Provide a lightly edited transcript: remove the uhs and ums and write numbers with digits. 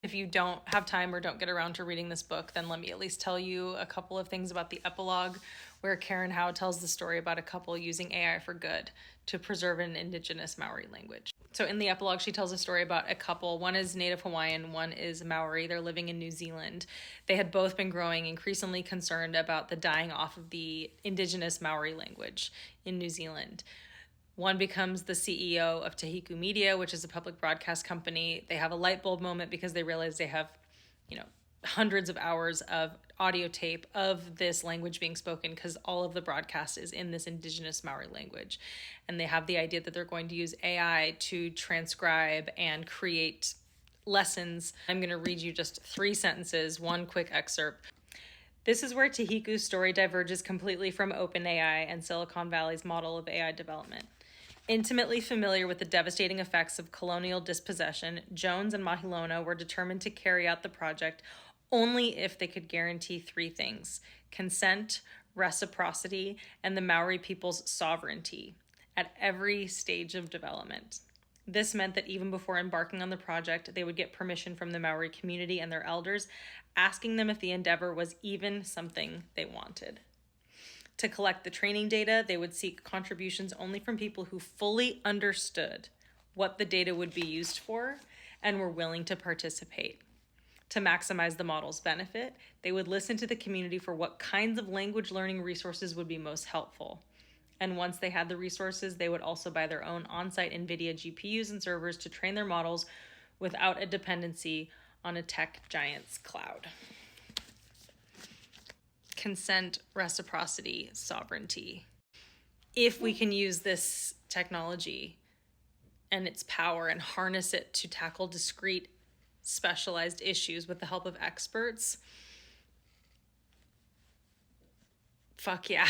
If you don't have time or don't get around to reading this book, then let me at least tell you a couple of things about the epilogue, where Karen Howe tells the story about a couple using AI for good to preserve an indigenous Maori language. So in the epilogue, she tells a story about a couple. One is Native Hawaiian, one is Maori. They're living in New Zealand. They had both been growing increasingly concerned about the dying off of the indigenous Maori language in New Zealand. One becomes the CEO of Tahiku Media, which is a public broadcast company. They have a light bulb moment because they realize they have, hundreds of hours of audio tape of this language being spoken, because all of the broadcast is in this indigenous Maori language. And they have the idea that they're going to use AI to transcribe and create lessons. I'm going to read you just 3 sentences, one quick excerpt. This is where Tahiku's story diverges completely from OpenAI and Silicon Valley's model of AI development. Intimately familiar with the devastating effects of colonial dispossession, Jones and Mahilona were determined to carry out the project only if they could guarantee 3 things: consent, reciprocity, and the Maori people's sovereignty at every stage of development. This meant that even before embarking on the project, they would get permission from the Maori community and their elders, asking them if the endeavor was even something they wanted. To collect the training data, they would seek contributions only from people who fully understood what the data would be used for and were willing to participate. To maximize the model's benefit, they would listen to the community for what kinds of language learning resources would be most helpful. And once they had the resources, they would also buy their own on-site NVIDIA GPUs and servers to train their models without a dependency on a tech giant's cloud. Consent, reciprocity, sovereignty. If we can use this technology and its power and harness it to tackle discrete, specialized issues with the help of experts, fuck yeah.